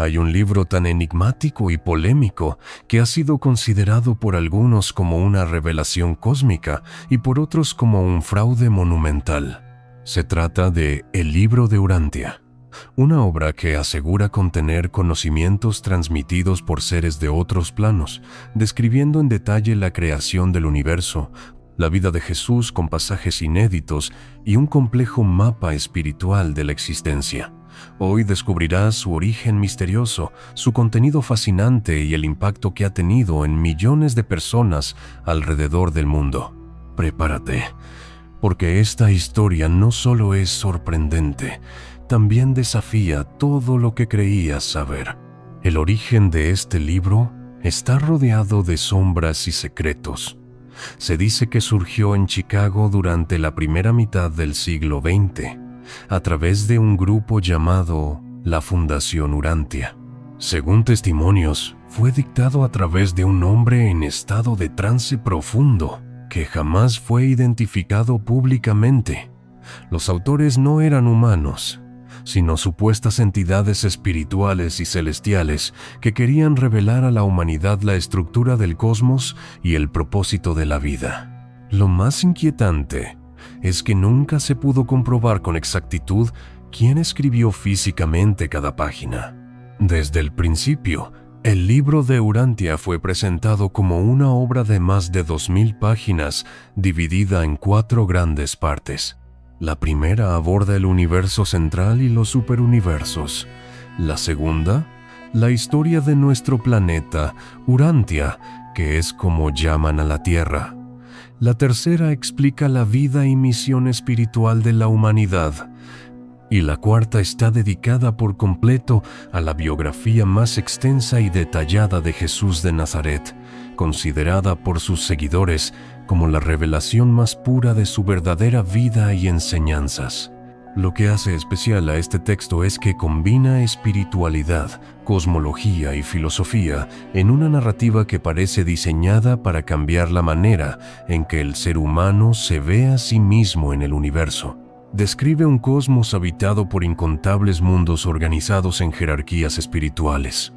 Hay un libro tan enigmático y polémico que ha sido considerado por algunos como una revelación cósmica y por otros como un fraude monumental. Se trata de El libro de Urantia, una obra que asegura contener conocimientos transmitidos por seres de otros planos, describiendo en detalle la creación del universo, la vida de Jesús con pasajes inéditos y un complejo mapa espiritual de la existencia. Hoy descubrirás su origen misterioso, su contenido fascinante y el impacto que ha tenido en millones de personas alrededor del mundo. Prepárate, porque esta historia no solo es sorprendente, también desafía todo lo que creías saber. El origen de este libro está rodeado de sombras y secretos. Se dice que surgió en Chicago durante la primera mitad del siglo XX, a través de un grupo llamado la Fundación Urantia. Según testimonios, fue dictado a través de un hombre en estado de trance profundo, que jamás fue identificado públicamente. Los autores no eran humanos, sino supuestas entidades espirituales y celestiales que querían revelar a la humanidad la estructura del cosmos y el propósito de la vida. Lo más inquietante es que nunca se pudo comprobar con exactitud quién escribió físicamente cada página. Desde el principio, el libro de Urantia fue presentado como una obra de más de 2000 páginas dividida en 4 grandes partes. La primera aborda el universo central y los superuniversos. La segunda, la historia de nuestro planeta, Urantia, que es como llaman a la Tierra. La tercera explica la vida y misión espiritual de la humanidad. Y la cuarta está dedicada por completo a la biografía más extensa y detallada de Jesús de Nazaret, considerada por sus seguidores como la revelación más pura de su verdadera vida y enseñanzas. Lo que hace especial a este texto es que combina espiritualidad, cosmología y filosofía en una narrativa que parece diseñada para cambiar la manera en que el ser humano se ve a sí mismo en el universo. Describe un cosmos habitado por incontables mundos organizados en jerarquías espirituales.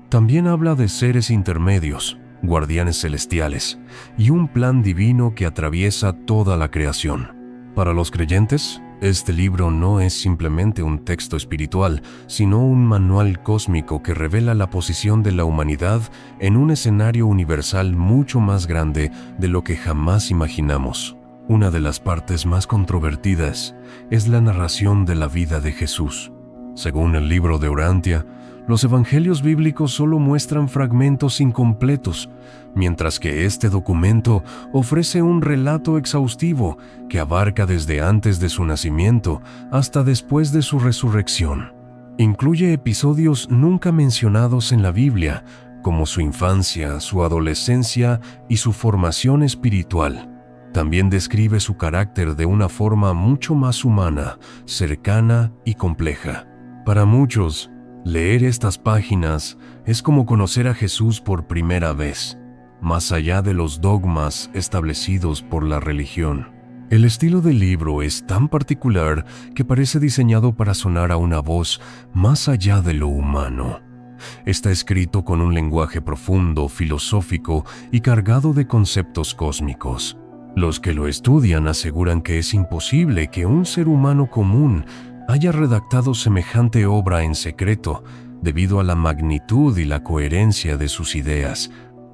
También habla de seres intermedios, guardianes celestiales, y un plan divino que atraviesa toda la creación. Para los creyentes, este libro no es simplemente un texto espiritual, sino un manual cósmico que revela la posición de la humanidad en un escenario universal mucho más grande de lo que jamás imaginamos. Una de las partes más controvertidas es la narración de la vida de Jesús. Según el libro de Urantia, los evangelios bíblicos solo muestran fragmentos incompletos, mientras que este documento ofrece un relato exhaustivo que abarca desde antes de su nacimiento hasta después de su resurrección. Incluye episodios nunca mencionados en la Biblia, como su infancia, su adolescencia y su formación espiritual. También describe su carácter de una forma mucho más humana, cercana y compleja. Para muchos, leer estas páginas es como conocer a Jesús por primera vez, más allá de los dogmas establecidos por la religión. El estilo del libro es tan particular que parece diseñado para sonar a una voz más allá de lo humano. Está escrito con un lenguaje profundo, filosófico y cargado de conceptos cósmicos. Los que lo estudian aseguran que es imposible que un ser humano común haya redactado semejante obra en secreto debido a la magnitud y la coherencia de sus ideas.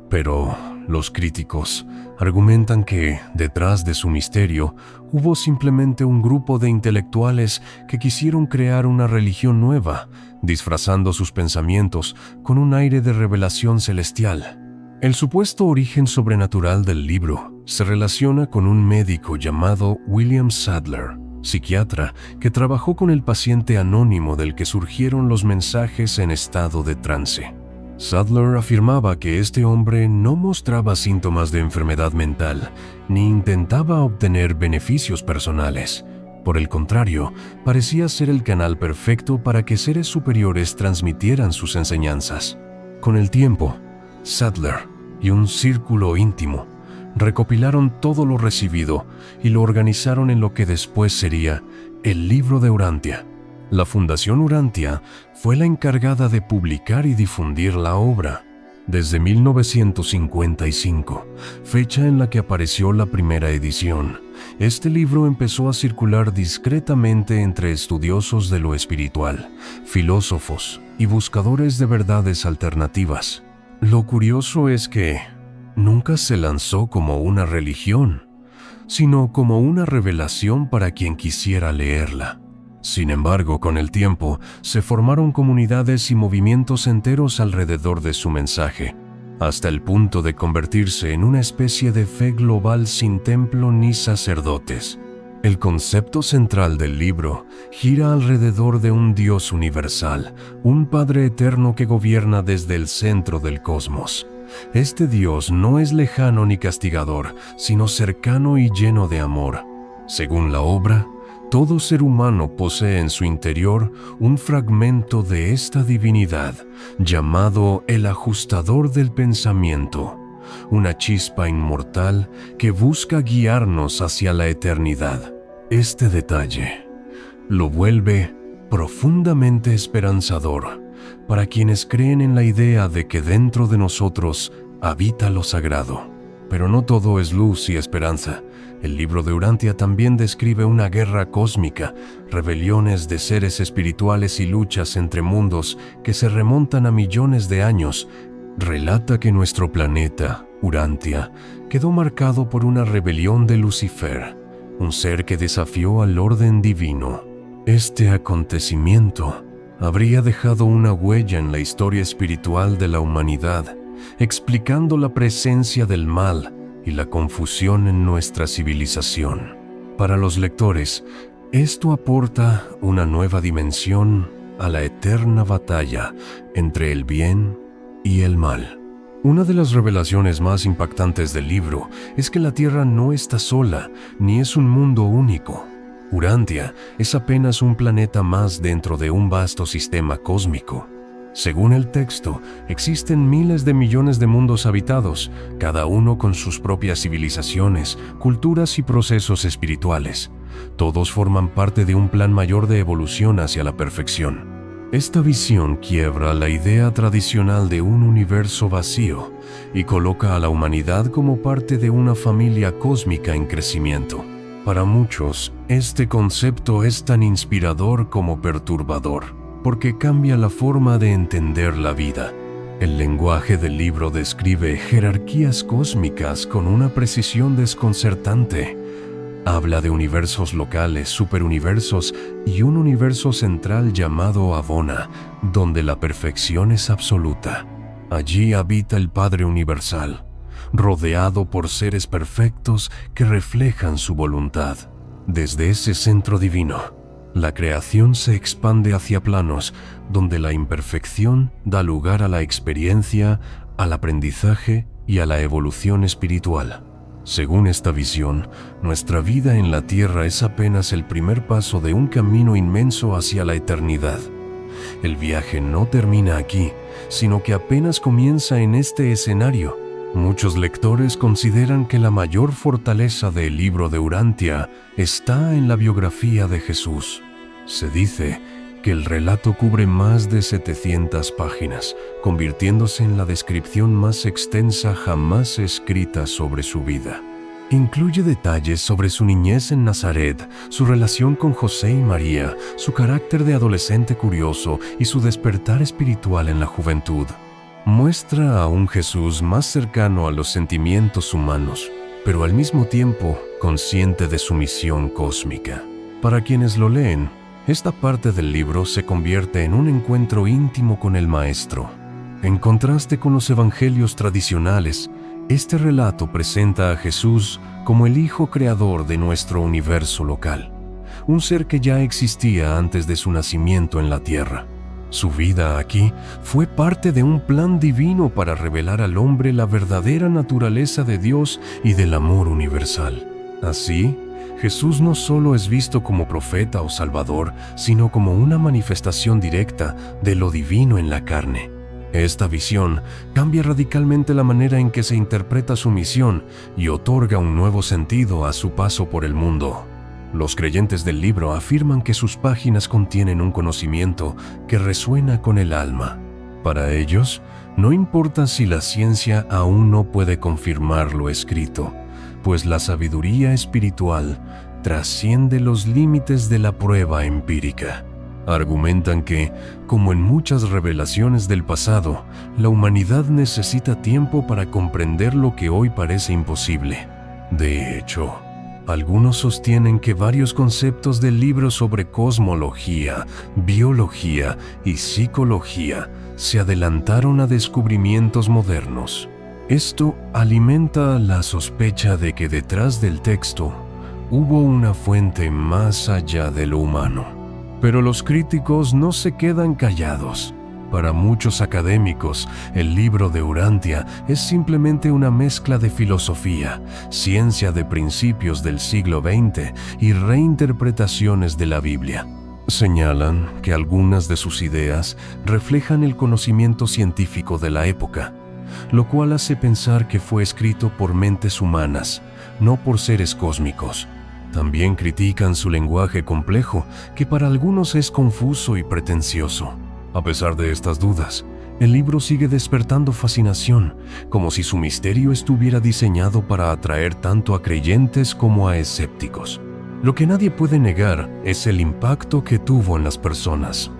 Pero los críticos argumentan que, detrás de su misterio, hubo simplemente un grupo de intelectuales que quisieron crear una religión nueva, disfrazando sus pensamientos con un aire de revelación celestial. El supuesto origen sobrenatural del libro se relaciona con un médico llamado William Sadler, psiquiatra que trabajó con el paciente anónimo del que surgieron los mensajes en estado de trance. Sadler afirmaba que este hombre no mostraba síntomas de enfermedad mental ni intentaba obtener beneficios personales. Por el contrario, parecía ser el canal perfecto para que seres superiores transmitieran sus enseñanzas. Con el tiempo, Sadler y un círculo íntimo recopilaron todo lo recibido y lo organizaron en lo que después sería el libro de Urantia. La Fundación Urantia fue la encargada de publicar y difundir la obra desde 1955, fecha en la que apareció la primera edición. Este libro empezó a circular discretamente entre estudiosos de lo espiritual, filósofos y buscadores de verdades alternativas. Lo curioso es que nunca se lanzó como una religión, sino como una revelación para quien quisiera leerla. Sin embargo, con el tiempo, se formaron comunidades y movimientos enteros alrededor de su mensaje, hasta el punto de convertirse en una especie de fe global sin templo ni sacerdotes. El concepto central del libro gira alrededor de un Dios universal, un Padre eterno que gobierna desde el centro del cosmos. Este Dios no es lejano ni castigador, sino cercano y lleno de amor. Según la obra, todo ser humano posee en su interior un fragmento de esta divinidad, llamado el ajustador del pensamiento, una chispa inmortal que busca guiarnos hacia la eternidad. Este detalle lo vuelve profundamente esperanzador para quienes creen en la idea de que dentro de nosotros habita lo sagrado. Pero no todo es luz y esperanza. El libro de Urantia también describe una guerra cósmica, rebeliones de seres espirituales y luchas entre mundos que se remontan a millones de años. Relata que nuestro planeta, Urantia, quedó marcado por una rebelión de Lucifer, un ser que desafió al orden divino. Este acontecimiento habría dejado una huella en la historia espiritual de la humanidad, explicando la presencia del mal y la confusión en nuestra civilización. Para los lectores, esto aporta una nueva dimensión a la eterna batalla entre el bien y el mal. Una de las revelaciones más impactantes del libro es que la Tierra no está sola, ni es un mundo único. Urantia es apenas un planeta más dentro de un vasto sistema cósmico. Según el texto, existen miles de millones de mundos habitados, cada uno con sus propias civilizaciones, culturas y procesos espirituales. Todos forman parte de un plan mayor de evolución hacia la perfección. Esta visión quiebra la idea tradicional de un universo vacío y coloca a la humanidad como parte de una familia cósmica en crecimiento. Para muchos, este concepto es tan inspirador como perturbador, porque cambia la forma de entender la vida. El lenguaje del libro describe jerarquías cósmicas con una precisión desconcertante. Habla de universos locales, superuniversos y un universo central llamado Avona, donde la perfección es absoluta. Allí habita el Padre Universal, rodeado por seres perfectos que reflejan su voluntad. Desde ese centro divino, la creación se expande hacia planos donde la imperfección da lugar a la experiencia, al aprendizaje y a la evolución espiritual. Según esta visión, nuestra vida en la Tierra es apenas el primer paso de un camino inmenso hacia la eternidad. El viaje no termina aquí, sino que apenas comienza en este escenario. Muchos lectores consideran que la mayor fortaleza del libro de Urantia está en la biografía de Jesús. Se dice que el relato cubre más de 700 páginas, convirtiéndose en la descripción más extensa jamás escrita sobre su vida. Incluye detalles sobre su niñez en Nazaret, su relación con José y María, su carácter de adolescente curioso y su despertar espiritual en la juventud. Muestra a un Jesús más cercano a los sentimientos humanos, pero al mismo tiempo consciente de su misión cósmica. Para quienes lo leen, esta parte del libro se convierte en un encuentro íntimo con el Maestro. En contraste con los evangelios tradicionales, este relato presenta a Jesús como el Hijo Creador de nuestro universo local, un ser que ya existía antes de su nacimiento en la tierra. Su vida aquí fue parte de un plan divino para revelar al hombre la verdadera naturaleza de Dios y del amor universal. Así, Jesús no solo es visto como profeta o salvador, sino como una manifestación directa de lo divino en la carne. Esta visión cambia radicalmente la manera en que se interpreta su misión y otorga un nuevo sentido a su paso por el mundo. Los creyentes del libro afirman que sus páginas contienen un conocimiento que resuena con el alma. Para ellos, no importa si la ciencia aún no puede confirmar lo escrito, pues la sabiduría espiritual trasciende los límites de la prueba empírica. Argumentan que, como en muchas revelaciones del pasado, la humanidad necesita tiempo para comprender lo que hoy parece imposible. De hecho, algunos sostienen que varios conceptos del libro sobre cosmología, biología y psicología se adelantaron a descubrimientos modernos. Esto alimenta la sospecha de que detrás del texto hubo una fuente más allá de lo humano. Pero los críticos no se quedan callados. Para muchos académicos, el libro de Urantia es simplemente una mezcla de filosofía, ciencia de principios del siglo XX y reinterpretaciones de la Biblia. Señalan que algunas de sus ideas reflejan el conocimiento científico de la época, lo cual hace pensar que fue escrito por mentes humanas, no por seres cósmicos. También critican su lenguaje complejo, que para algunos es confuso y pretencioso. A pesar de estas dudas, el libro sigue despertando fascinación, como si su misterio estuviera diseñado para atraer tanto a creyentes como a escépticos. Lo que nadie puede negar es el impacto que tuvo en las personas.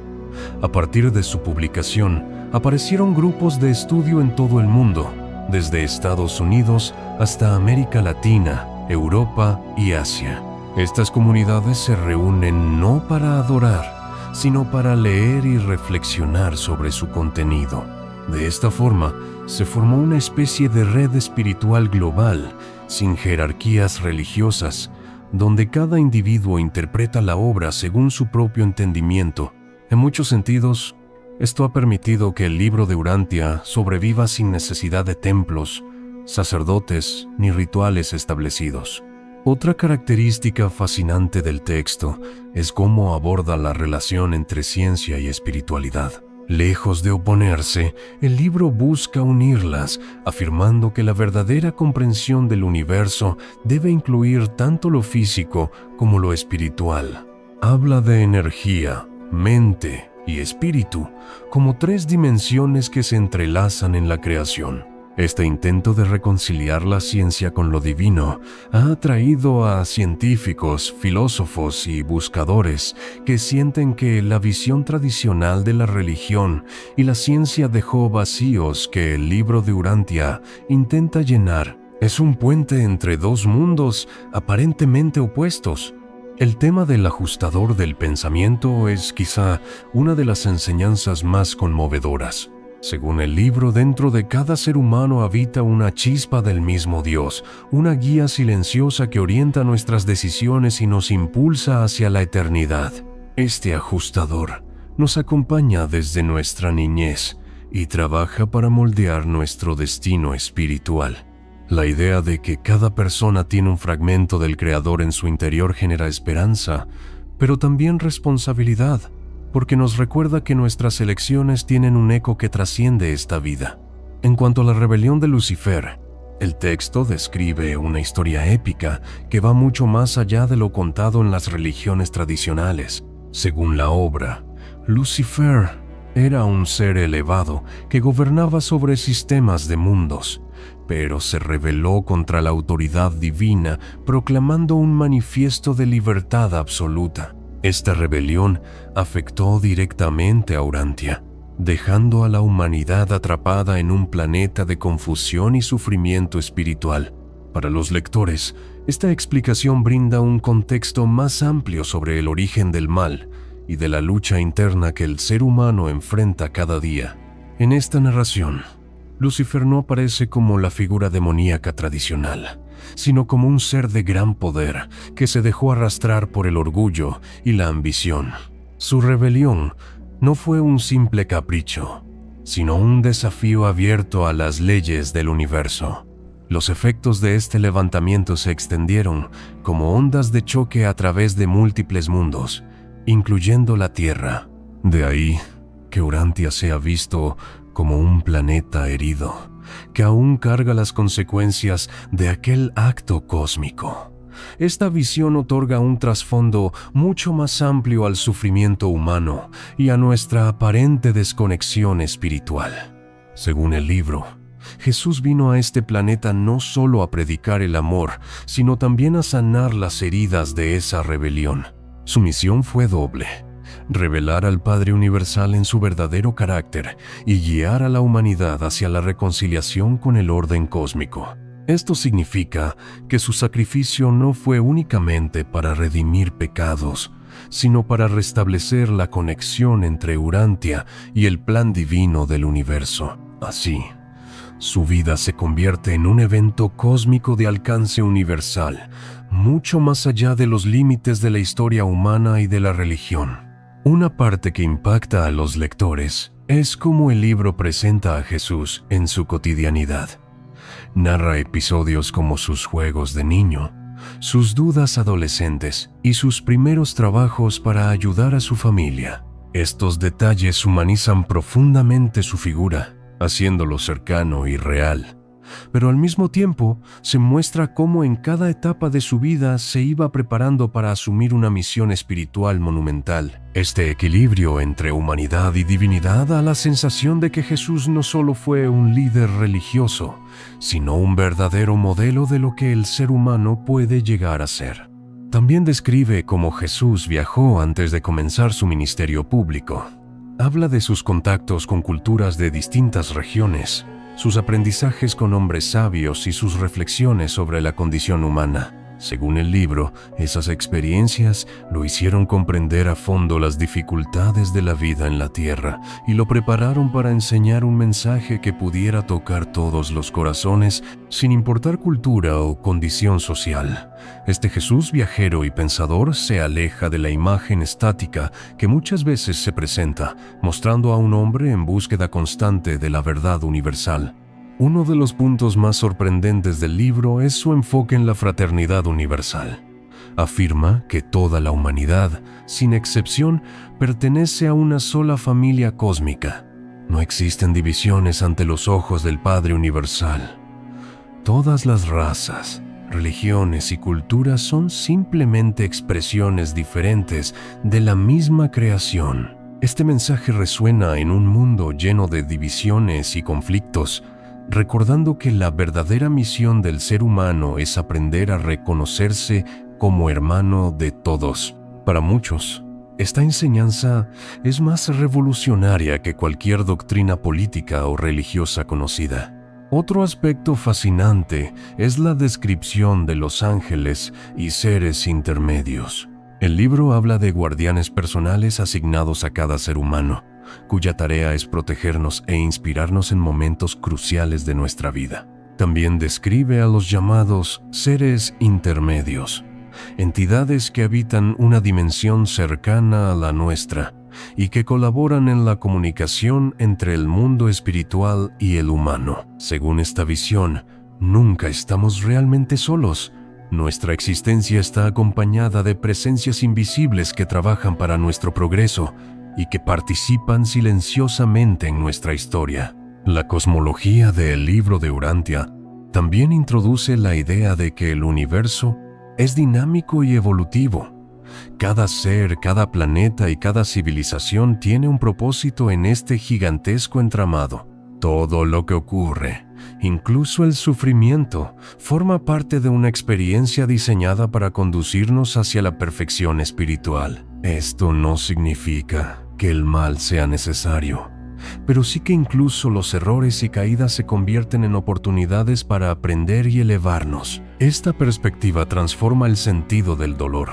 A partir de su publicación, aparecieron grupos de estudio en todo el mundo, desde Estados Unidos hasta América Latina, Europa y Asia. Estas comunidades se reúnen no para adorar, sino para leer y reflexionar sobre su contenido. De esta forma, se formó una especie de red espiritual global, sin jerarquías religiosas, donde cada individuo interpreta la obra según su propio entendimiento. En muchos sentidos, esto ha permitido que el libro de Urantia sobreviva sin necesidad de templos, sacerdotes ni rituales establecidos. Otra característica fascinante del texto es cómo aborda la relación entre ciencia y espiritualidad. Lejos de oponerse, el libro busca unirlas, afirmando que la verdadera comprensión del universo debe incluir tanto lo físico como lo espiritual. Habla de energía, mente y espíritu como tres dimensiones que se entrelazan en la creación. Este intento de reconciliar la ciencia con lo divino ha atraído a científicos, filósofos y buscadores que sienten que la visión tradicional de la religión y la ciencia dejó vacíos que el libro de Urantia intenta llenar. Es un puente entre dos mundos aparentemente opuestos. El tema del ajustador del pensamiento es quizá una de las enseñanzas más conmovedoras. Según el libro, dentro de cada ser humano habita una chispa del mismo Dios, una guía silenciosa que orienta nuestras decisiones y nos impulsa hacia la eternidad. Este ajustador nos acompaña desde nuestra niñez y trabaja para moldear nuestro destino espiritual. La idea de que cada persona tiene un fragmento del Creador en su interior genera esperanza, pero también responsabilidad, porque nos recuerda que nuestras elecciones tienen un eco que trasciende esta vida. En cuanto a la rebelión de Lucifer, el texto describe una historia épica que va mucho más allá de lo contado en las religiones tradicionales. Según la obra, Lucifer era un ser elevado que gobernaba sobre sistemas de mundos, pero se rebeló contra la autoridad divina, proclamando un manifiesto de libertad absoluta. Esta rebelión afectó directamente a Urantia, dejando a la humanidad atrapada en un planeta de confusión y sufrimiento espiritual. Para los lectores, esta explicación brinda un contexto más amplio sobre el origen del mal y de la lucha interna que el ser humano enfrenta cada día. En esta narración, Lucifer no aparece como la figura demoníaca tradicional, sino como un ser de gran poder que se dejó arrastrar por el orgullo y la ambición. Su rebelión no fue un simple capricho, sino un desafío abierto a las leyes del universo. Los efectos de este levantamiento se extendieron como ondas de choque a través de múltiples mundos, incluyendo la Tierra. De ahí que Urantia sea visto como un planeta herido, que aún carga las consecuencias de aquel acto cósmico. esta visión otorga un trasfondo mucho más amplio al sufrimiento humano y a nuestra aparente desconexión espiritual. Según el libro, Jesús vino a este planeta no solo a predicar el amor, sino también a sanar las heridas de esa rebelión. Su misión fue doble: revelar al Padre Universal en su verdadero carácter y guiar a la humanidad hacia la reconciliación con el orden cósmico. Esto significa que su sacrificio no fue únicamente para redimir pecados, sino para restablecer la conexión entre Urantia y el plan divino del universo. Así, su vida se convierte en un evento cósmico de alcance universal, mucho más allá de los límites de la historia humana y de la religión. Una parte que impacta a los lectores es cómo el libro presenta a Jesús en su cotidianidad. Narra episodios como sus juegos de niño, sus dudas adolescentes y sus primeros trabajos para ayudar a su familia. Estos detalles humanizan profundamente su figura, haciéndolo cercano y real. Pero al mismo tiempo se muestra cómo en cada etapa de su vida se iba preparando para asumir una misión espiritual monumental. Este equilibrio entre humanidad y divinidad da la sensación de que Jesús no solo fue un líder religioso, sino un verdadero modelo de lo que el ser humano puede llegar a ser. También describe cómo Jesús viajó antes de comenzar su ministerio público. Habla de sus contactos con culturas de distintas regiones, sus aprendizajes con hombres sabios y sus reflexiones sobre la condición humana. Según el libro, esas experiencias lo hicieron comprender a fondo las dificultades de la vida en la tierra y lo prepararon para enseñar un mensaje que pudiera tocar todos los corazones sin importar cultura o condición social. Este Jesús viajero y pensador se aleja de la imagen estática que muchas veces se presenta, mostrando a un hombre en búsqueda constante de la verdad universal. Uno de los puntos más sorprendentes del libro es su enfoque en la fraternidad universal. Afirma que toda la humanidad, sin excepción, pertenece a una sola familia cósmica. No existen divisiones ante los ojos del Padre Universal. Todas las razas, religiones y culturas son simplemente expresiones diferentes de la misma creación. Este mensaje resuena en un mundo lleno de divisiones y conflictos, recordando que la verdadera misión del ser humano es aprender a reconocerse como hermano de todos. Para muchos, esta enseñanza es más revolucionaria que cualquier doctrina política o religiosa conocida. Otro aspecto fascinante es la descripción de los ángeles y seres intermedios. El libro habla de guardianes personales asignados a cada ser humano, cuya tarea es protegernos e inspirarnos en momentos cruciales de nuestra vida. También describe a los llamados seres intermedios, entidades que habitan una dimensión cercana a la nuestra y que colaboran en la comunicación entre el mundo espiritual y el humano. Según esta visión, nunca estamos realmente solos. Nuestra existencia está acompañada de presencias invisibles que trabajan para nuestro progreso y que participan silenciosamente en nuestra historia. La cosmología del libro de Urantia también introduce la idea de que el universo es dinámico y evolutivo. Cada ser, cada planeta y cada civilización tiene un propósito en este gigantesco entramado. Todo lo que ocurre, incluso el sufrimiento, forma parte de una experiencia diseñada para conducirnos hacia la perfección espiritual. Esto no significa que el mal sea necesario, pero sí que incluso los errores y caídas se convierten en oportunidades para aprender y elevarnos. Esta perspectiva transforma el sentido del dolor,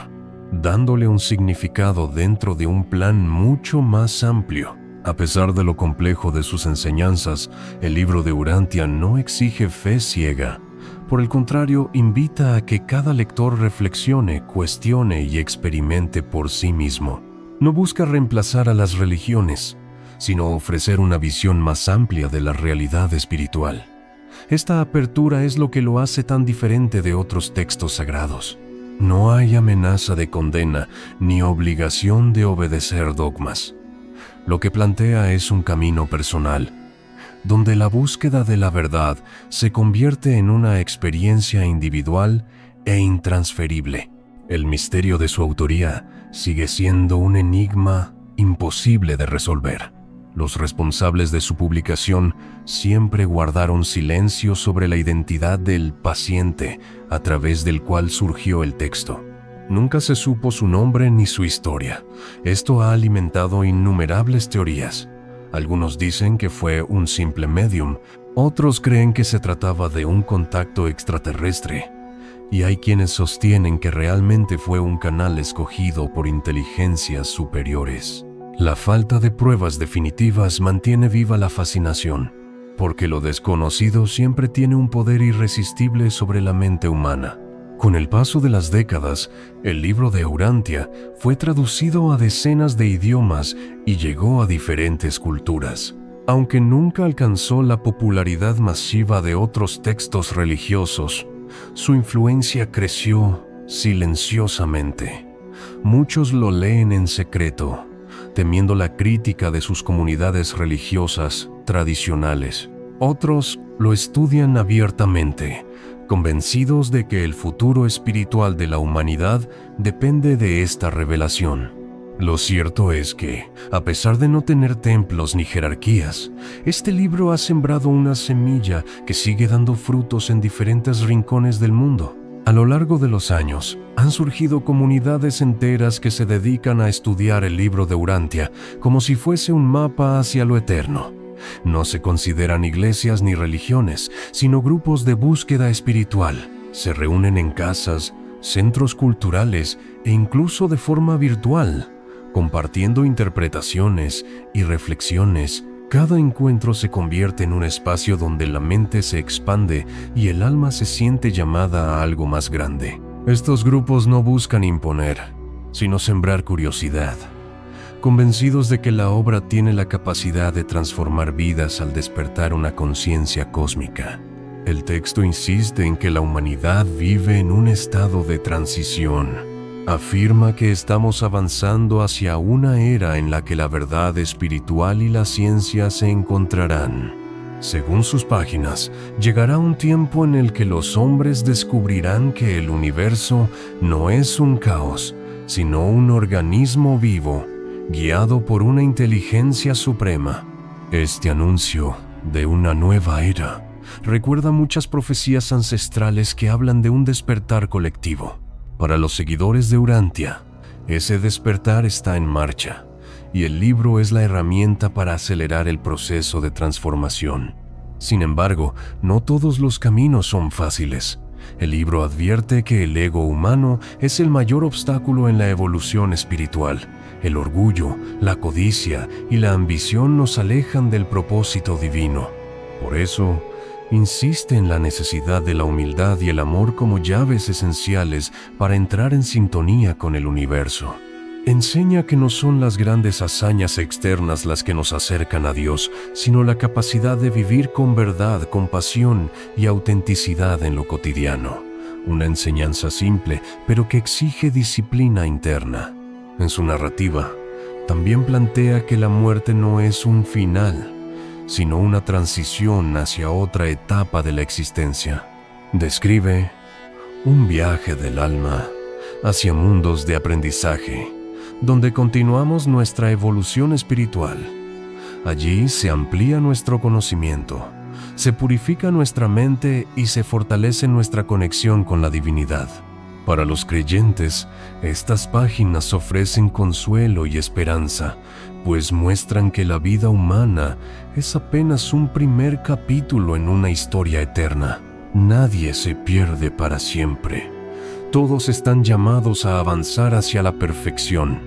dándole un significado dentro de un plan mucho más amplio. A pesar de lo complejo de sus enseñanzas, el libro de Urantia no exige fe ciega. Por el contrario, invita a que cada lector reflexione, cuestione y experimente por sí mismo. No busca reemplazar a las religiones, sino ofrecer una visión más amplia de la realidad espiritual. Esta apertura es lo que lo hace tan diferente de otros textos sagrados. No hay amenaza de condena ni obligación de obedecer dogmas. Lo que plantea es un camino personal, donde la búsqueda de la verdad se convierte en una experiencia individual e intransferible. El misterio de su autoría sigue siendo un enigma imposible de resolver. Los responsables de su publicación siempre guardaron silencio sobre la identidad del paciente a través del cual surgió el texto. Nunca se supo su nombre ni su historia. Esto ha alimentado innumerables teorías. Algunos dicen que fue un simple medium, otros creen que se trataba de un contacto extraterrestre, y hay quienes sostienen que realmente fue un canal escogido por inteligencias superiores. La falta de pruebas definitivas mantiene viva la fascinación, porque lo desconocido siempre tiene un poder irresistible sobre la mente humana. Con el paso de las décadas, el libro de Urantia fue traducido a decenas de idiomas y llegó a diferentes culturas. Aunque nunca alcanzó la popularidad masiva de otros textos religiosos, su influencia creció silenciosamente. Muchos lo leen en secreto, temiendo la crítica de sus comunidades religiosas tradicionales. Otros lo estudian abiertamente, convencidos de que el futuro espiritual de la humanidad depende de esta revelación. Lo cierto es que, a pesar de no tener templos ni jerarquías, este libro ha sembrado una semilla que sigue dando frutos en diferentes rincones del mundo. A lo largo de los años, han surgido comunidades enteras que se dedican a estudiar el libro de Urantia como si fuese un mapa hacia lo eterno. No se consideran iglesias ni religiones, sino grupos de búsqueda espiritual. Se reúnen en casas, centros culturales e incluso de forma virtual, compartiendo interpretaciones y reflexiones. Cada encuentro se convierte en un espacio donde la mente se expande y el alma se siente llamada a algo más grande. Estos grupos no buscan imponer, sino sembrar curiosidad, convencidos de que la obra tiene la capacidad de transformar vidas al despertar una conciencia cósmica. El texto insiste en que la humanidad vive en un estado de transición. Afirma que estamos avanzando hacia una era en la que la verdad espiritual y la ciencia se encontrarán. Según sus páginas, llegará un tiempo en el que los hombres descubrirán que el universo no es un caos, sino un organismo vivo, guiado por una inteligencia suprema. Este anuncio de una nueva era recuerda muchas profecías ancestrales que hablan de un despertar colectivo. Para los seguidores de Urantia, ese despertar está en marcha, y el libro es la herramienta para acelerar el proceso de transformación. Sin embargo, no todos los caminos son fáciles. El libro advierte que el ego humano es el mayor obstáculo en la evolución espiritual. El orgullo, la codicia y la ambición nos alejan del propósito divino. Por eso, insiste en la necesidad de la humildad y el amor como llaves esenciales para entrar en sintonía con el universo. Enseña que no son las grandes hazañas externas las que nos acercan a Dios, sino la capacidad de vivir con verdad, compasión y autenticidad en lo cotidiano. Una enseñanza simple, pero que exige disciplina interna. En su narrativa, también plantea que la muerte no es un final, sino una transición hacia otra etapa de la existencia. Describe un viaje del alma hacia mundos de aprendizaje, donde continuamos nuestra evolución espiritual. Allí se amplía nuestro conocimiento, se purifica nuestra mente y se fortalece nuestra conexión con la divinidad. Para los creyentes, estas páginas ofrecen consuelo y esperanza, pues muestran que la vida humana es apenas un primer capítulo en una historia eterna. Nadie se pierde para siempre. Todos están llamados a avanzar hacia la perfección,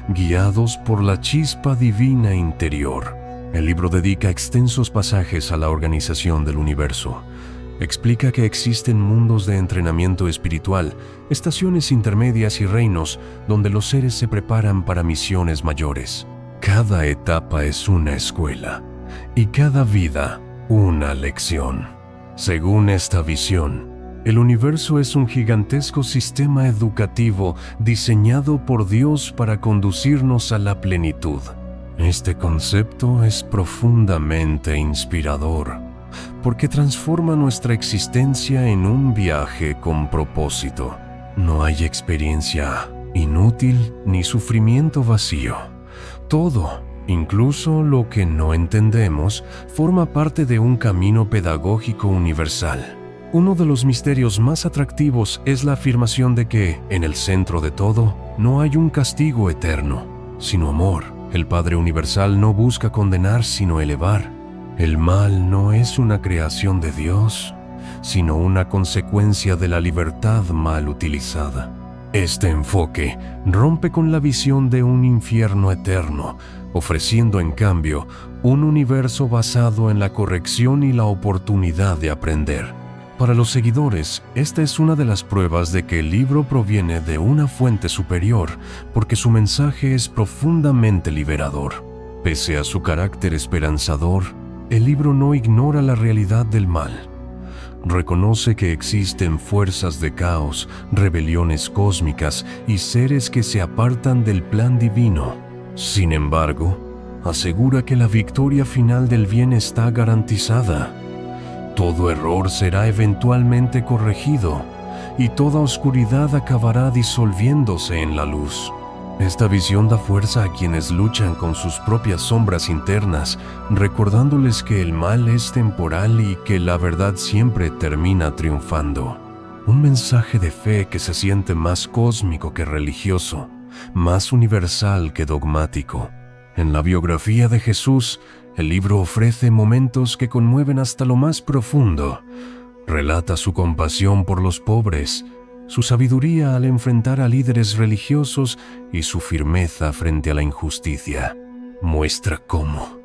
guiados por la chispa divina interior. El libro dedica extensos pasajes a la organización del universo. Explica que existen mundos de entrenamiento espiritual, estaciones intermedias y reinos donde los seres se preparan para misiones mayores. Cada etapa es una escuela y cada vida una lección. Según esta visión, el universo es un gigantesco sistema educativo diseñado por Dios para conducirnos a la plenitud. Este concepto es profundamente inspirador, porque transforma nuestra existencia en un viaje con propósito. No hay experiencia inútil ni sufrimiento vacío. Todo, incluso lo que no entendemos, forma parte de un camino pedagógico universal. Uno de los misterios más atractivos es la afirmación de que, en el centro de todo, no hay un castigo eterno, sino amor. El Padre Universal no busca condenar, sino elevar. El mal no es una creación de Dios, sino una consecuencia de la libertad mal utilizada. Este enfoque rompe con la visión de un infierno eterno, ofreciendo en cambio un universo basado en la corrección y la oportunidad de aprender. Para los seguidores, esta es una de las pruebas de que el libro proviene de una fuente superior, porque su mensaje es profundamente liberador. Pese a su carácter esperanzador, el libro no ignora la realidad del mal. Reconoce que existen fuerzas de caos, rebeliones cósmicas y seres que se apartan del plan divino. Sin embargo, asegura que la victoria final del bien está garantizada. Todo error será eventualmente corregido y toda oscuridad acabará disolviéndose en la luz. Esta visión da fuerza a quienes luchan con sus propias sombras internas, recordándoles que el mal es temporal y que la verdad siempre termina triunfando. Un mensaje de fe que se siente más cósmico que religioso, más universal que dogmático. En la biografía de Jesús, el libro ofrece momentos que conmueven hasta lo más profundo. Relata su compasión por los pobres, su sabiduría al enfrentar a líderes religiosos y su firmeza frente a la injusticia. Muestra cómo,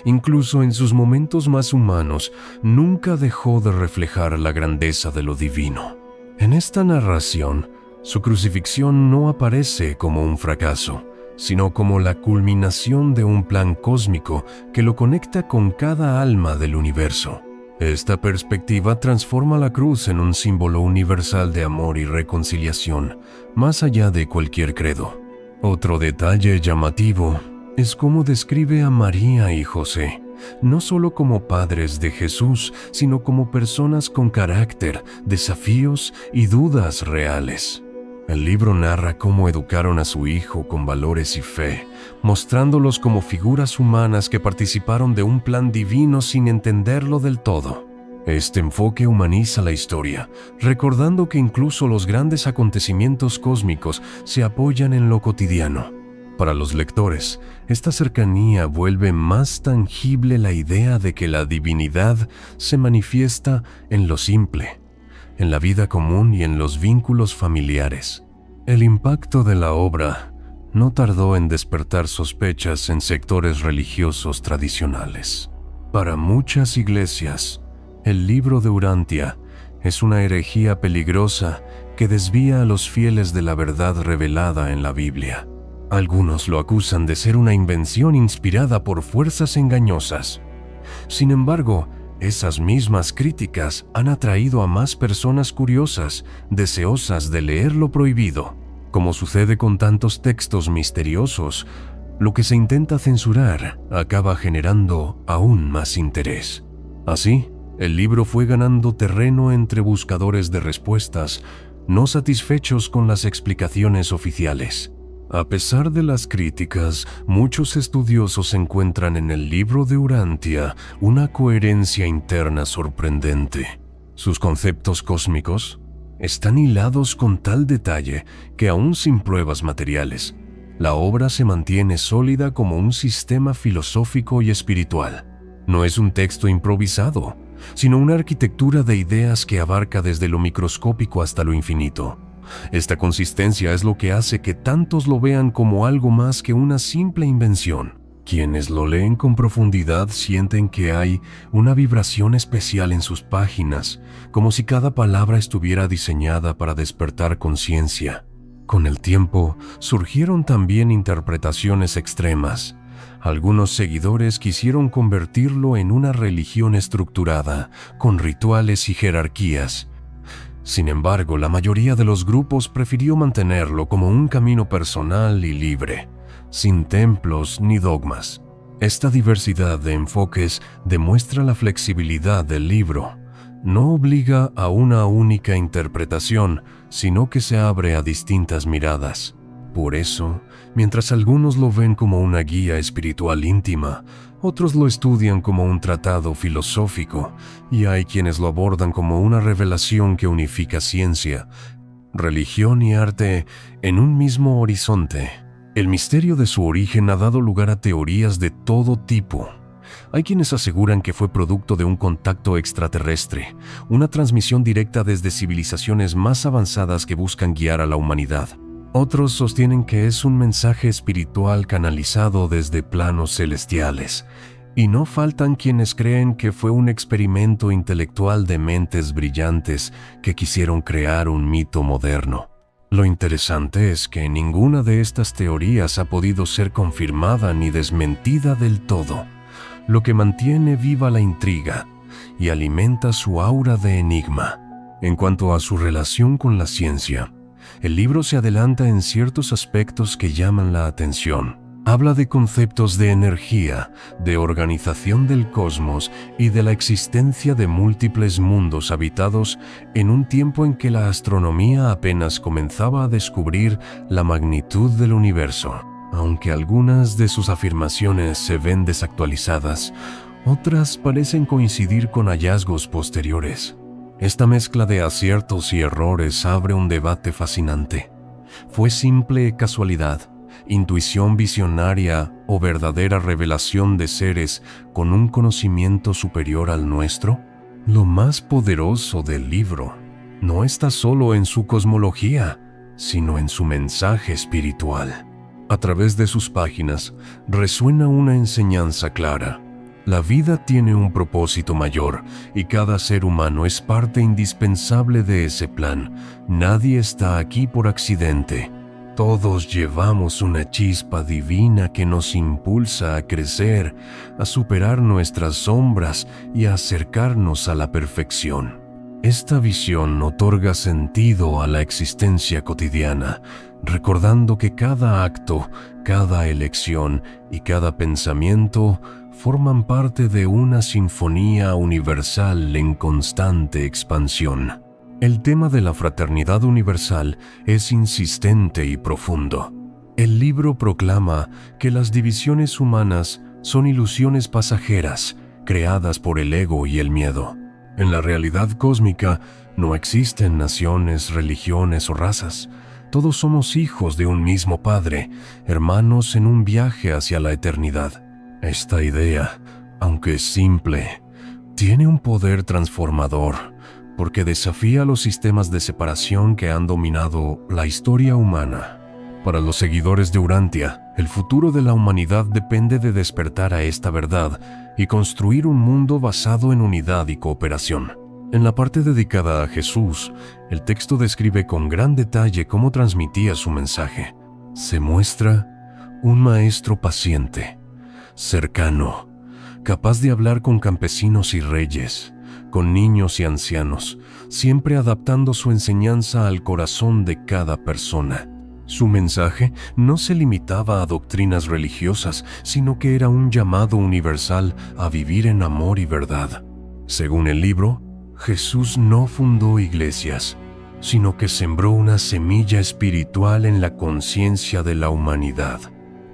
incluso en sus momentos más humanos, nunca dejó de reflejar la grandeza de lo divino. En esta narración, su crucifixión no aparece como un fracaso, sino como la culminación de un plan cósmico que lo conecta con cada alma del universo. Esta perspectiva transforma la cruz en un símbolo universal de amor y reconciliación, más allá de cualquier credo. Otro detalle llamativo es cómo describe a María y José, no solo como padres de Jesús, sino como personas con carácter, desafíos y dudas reales. El libro narra cómo educaron a su hijo con valores y fe, mostrándolos como figuras humanas que participaron de un plan divino sin entenderlo del todo. Este enfoque humaniza la historia, recordando que incluso los grandes acontecimientos cósmicos se apoyan en lo cotidiano. Para los lectores, esta cercanía vuelve más tangible la idea de que la divinidad se manifiesta en lo simple, en la vida común y en los vínculos familiares. El impacto de la obra no tardó en despertar sospechas en sectores religiosos tradicionales. Para muchas iglesias, el libro de Urantia es una herejía peligrosa que desvía a los fieles de la verdad revelada en la Biblia. Algunos lo acusan de ser una invención inspirada por fuerzas engañosas. Sin embargo, esas mismas críticas han atraído a más personas curiosas, deseosas de leer lo prohibido. Como sucede con tantos textos misteriosos, lo que se intenta censurar acaba generando aún más interés. Así, el libro fue ganando terreno entre buscadores de respuestas, no satisfechos con las explicaciones oficiales. A pesar de las críticas, muchos estudiosos encuentran en el libro de Urantia una coherencia interna sorprendente. Sus conceptos cósmicos están hilados con tal detalle que aún sin pruebas materiales, la obra se mantiene sólida como un sistema filosófico y espiritual. No es un texto improvisado, sino una arquitectura de ideas que abarca desde lo microscópico hasta lo infinito. Esta consistencia es lo que hace que tantos lo vean como algo más que una simple invención. Quienes lo leen con profundidad sienten que hay una vibración especial en sus páginas, como si cada palabra estuviera diseñada para despertar conciencia. Con el tiempo, surgieron también interpretaciones extremas. Algunos seguidores quisieron convertirlo en una religión estructurada, con rituales y jerarquías. Sin embargo, la mayoría de los grupos prefirió mantenerlo como un camino personal y libre, sin templos ni dogmas. Esta diversidad de enfoques demuestra la flexibilidad del libro. No obliga a una única interpretación, sino que se abre a distintas miradas. Por eso, mientras algunos lo ven como una guía espiritual íntima, otros lo estudian como un tratado filosófico, y hay quienes lo abordan como una revelación que unifica ciencia, religión y arte en un mismo horizonte. El misterio de su origen ha dado lugar a teorías de todo tipo. Hay quienes aseguran que fue producto de un contacto extraterrestre, una transmisión directa desde civilizaciones más avanzadas que buscan guiar a la humanidad. Otros sostienen que es un mensaje espiritual canalizado desde planos celestiales, y no faltan quienes creen que fue un experimento intelectual de mentes brillantes que quisieron crear un mito moderno. Lo interesante es que ninguna de estas teorías ha podido ser confirmada ni desmentida del todo, lo que mantiene viva la intriga y alimenta su aura de enigma. En cuanto a su relación con la ciencia, el libro se adelanta en ciertos aspectos que llaman la atención. Habla de conceptos de energía, de organización del cosmos y de la existencia de múltiples mundos habitados en un tiempo en que la astronomía apenas comenzaba a descubrir la magnitud del universo. Aunque algunas de sus afirmaciones se ven desactualizadas, otras parecen coincidir con hallazgos posteriores. Esta mezcla de aciertos y errores abre un debate fascinante. ¿Fue simple casualidad, intuición visionaria o verdadera revelación de seres con un conocimiento superior al nuestro? Lo más poderoso del libro no está solo en su cosmología, sino en su mensaje espiritual. A través de sus páginas resuena una enseñanza clara. La vida tiene un propósito mayor y cada ser humano es parte indispensable de ese plan. Nadie está aquí por accidente. Todos llevamos una chispa divina que nos impulsa a crecer, a superar nuestras sombras y a acercarnos a la perfección. Esta visión otorga sentido a la existencia cotidiana, recordando que cada acto, cada elección y cada pensamiento forman parte de una sinfonía universal en constante expansión. El tema de la fraternidad universal es insistente y profundo. El libro proclama que las divisiones humanas son ilusiones pasajeras, creadas por el ego y el miedo. En la realidad cósmica no existen naciones, religiones o razas. Todos somos hijos de un mismo Padre, hermanos en un viaje hacia la eternidad. Esta idea, aunque simple, tiene un poder transformador, porque desafía los sistemas de separación que han dominado la historia humana. Para los seguidores de Urantia, el futuro de la humanidad depende de despertar a esta verdad y construir un mundo basado en unidad y cooperación. En la parte dedicada a Jesús, el texto describe con gran detalle cómo transmitía su mensaje. Se muestra un maestro paciente, cercano, capaz de hablar con campesinos y reyes, con niños y ancianos, siempre adaptando su enseñanza al corazón de cada persona. Su mensaje no se limitaba a doctrinas religiosas, sino que era un llamado universal a vivir en amor y verdad. Según el libro, Jesús no fundó iglesias, sino que sembró una semilla espiritual en la conciencia de la humanidad.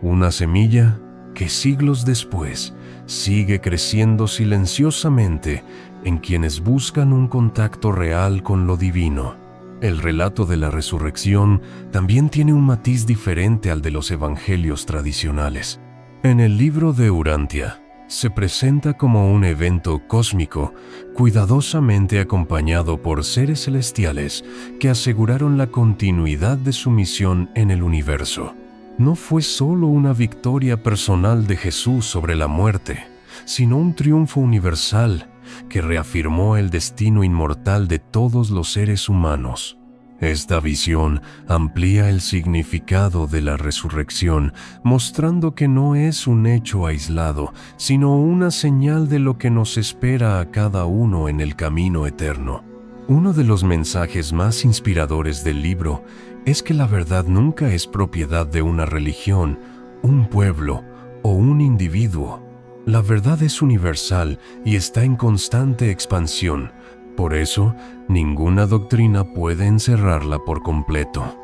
Una semilla que siglos después sigue creciendo silenciosamente en quienes buscan un contacto real con lo divino. El relato de la resurrección también tiene un matiz diferente al de los evangelios tradicionales. En el libro de Urantia, se presenta como un evento cósmico, cuidadosamente acompañado por seres celestiales que aseguraron la continuidad de su misión en el universo. No fue solo una victoria personal de Jesús sobre la muerte, sino un triunfo universal que reafirmó el destino inmortal de todos los seres humanos. Esta visión amplía el significado de la resurrección, mostrando que no es un hecho aislado, sino una señal de lo que nos espera a cada uno en el camino eterno. Uno de los mensajes más inspiradores del libro es que la verdad nunca es propiedad de una religión, un pueblo o un individuo. La verdad es universal y está en constante expansión. Por eso, ninguna doctrina puede encerrarla por completo.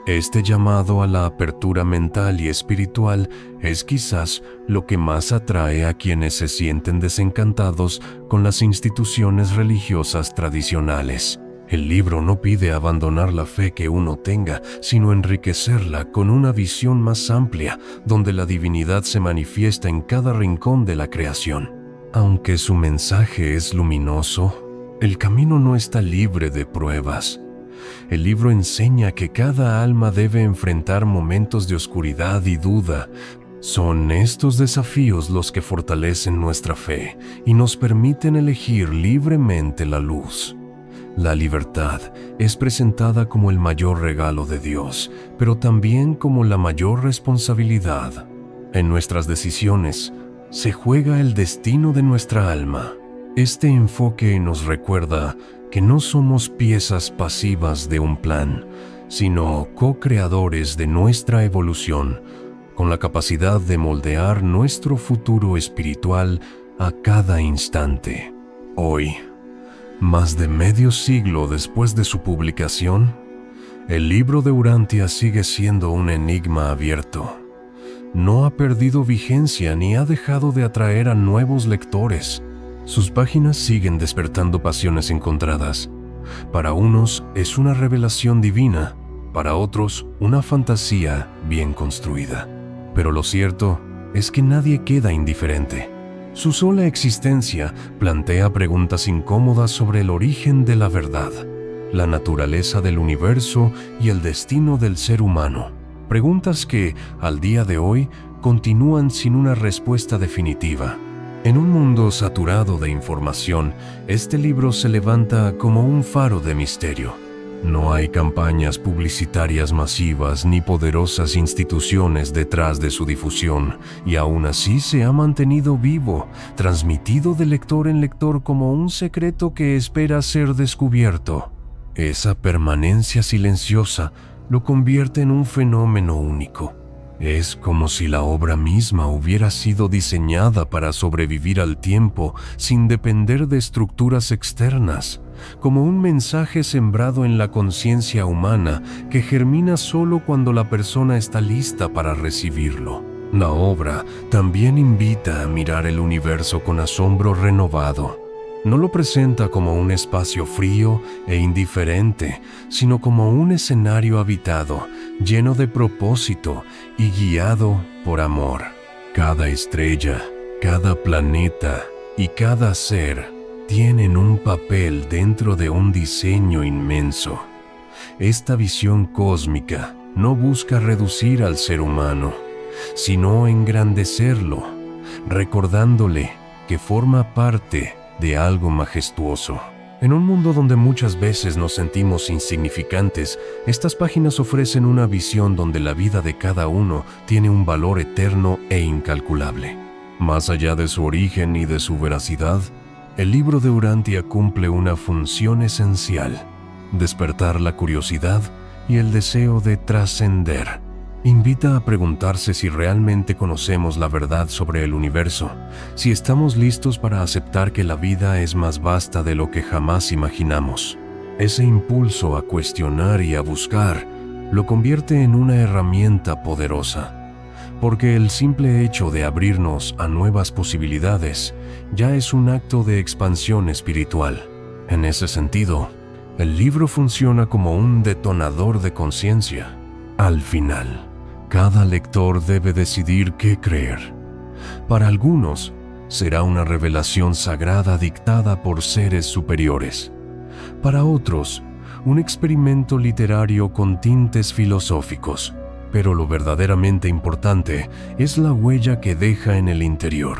Este llamado a la apertura mental y espiritual es quizás lo que más atrae a quienes se sienten desencantados con las instituciones religiosas tradicionales. El libro no pide abandonar la fe que uno tenga, sino enriquecerla con una visión más amplia, donde la divinidad se manifiesta en cada rincón de la creación. Aunque su mensaje es luminoso, el camino no está libre de pruebas. El libro enseña que cada alma debe enfrentar momentos de oscuridad y duda. Son estos desafíos los que fortalecen nuestra fe y nos permiten elegir libremente la luz. La libertad es presentada como el mayor regalo de Dios, pero también como la mayor responsabilidad. En nuestras decisiones se juega el destino de nuestra alma. Este enfoque nos recuerda que no somos piezas pasivas de un plan, sino co-creadores de nuestra evolución, con la capacidad de moldear nuestro futuro espiritual a cada instante. Hoy, más de medio siglo después de su publicación, el libro de Urantia sigue siendo un enigma abierto. No ha perdido vigencia ni ha dejado de atraer a nuevos lectores. Sus páginas siguen despertando pasiones encontradas. Para unos es una revelación divina, para otros una fantasía bien construida. Pero lo cierto es que nadie queda indiferente. Su sola existencia plantea preguntas incómodas sobre el origen de la verdad, la naturaleza del universo y el destino del ser humano. Preguntas que, al día de hoy, continúan sin una respuesta definitiva. En un mundo saturado de información, este libro se levanta como un faro de misterio. No hay campañas publicitarias masivas ni poderosas instituciones detrás de su difusión, y aún así se ha mantenido vivo, transmitido de lector en lector como un secreto que espera ser descubierto. Esa permanencia silenciosa lo convierte en un fenómeno único. Es como si la obra misma hubiera sido diseñada para sobrevivir al tiempo sin depender de estructuras externas, como un mensaje sembrado en la conciencia humana que germina solo cuando la persona está lista para recibirlo. La obra también invita a mirar el universo con asombro renovado. No lo presenta como un espacio frío e indiferente, sino como un escenario habitado, lleno de propósito y guiado por amor. Cada estrella, cada planeta y cada ser tienen un papel dentro de un diseño inmenso. Esta visión cósmica no busca reducir al ser humano, sino engrandecerlo, recordándole que forma parte de algo majestuoso. En un mundo donde muchas veces nos sentimos insignificantes, estas páginas ofrecen una visión donde la vida de cada uno tiene un valor eterno e incalculable. Más allá de su origen y de su veracidad, el libro de Urantia cumple una función esencial: despertar la curiosidad y el deseo de trascender. Invita a preguntarse si realmente conocemos la verdad sobre el universo, si estamos listos para aceptar que la vida es más vasta de lo que jamás imaginamos. Ese impulso a cuestionar y a buscar lo convierte en una herramienta poderosa, porque el simple hecho de abrirnos a nuevas posibilidades ya es un acto de expansión espiritual. En ese sentido, el libro funciona como un detonador de conciencia. Al final, cada lector debe decidir qué creer. Para algunos, será una revelación sagrada dictada por seres superiores. Para otros, un experimento literario con tintes filosóficos. Pero lo verdaderamente importante es la huella que deja en el interior.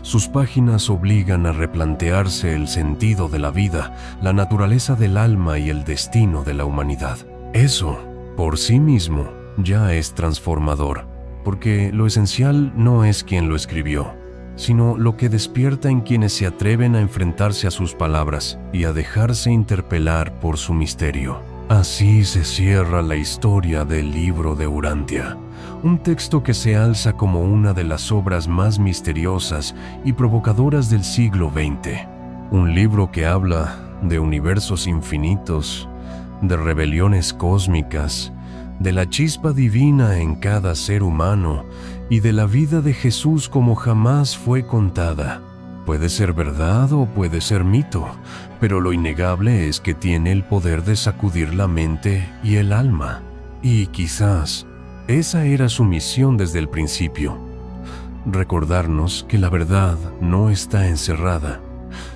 Sus páginas obligan a replantearse el sentido de la vida, la naturaleza del alma y el destino de la humanidad. Eso, por sí mismo, ya es transformador, porque lo esencial no es quien lo escribió, sino lo que despierta en quienes se atreven a enfrentarse a sus palabras y a dejarse interpelar por su misterio. Así se cierra la historia del libro de Urantia, un texto que se alza como una de las obras más misteriosas y provocadoras del siglo XX. Un libro que habla de universos infinitos, de rebeliones cósmicas, de la chispa divina en cada ser humano y de la vida de Jesús como jamás fue contada. Puede ser verdad o puede ser mito, pero lo innegable es que tiene el poder de sacudir la mente y el alma. Y quizás esa era su misión desde el principio: recordarnos que la verdad no está encerrada,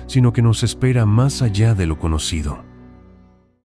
sino que nos espera más allá de lo conocido.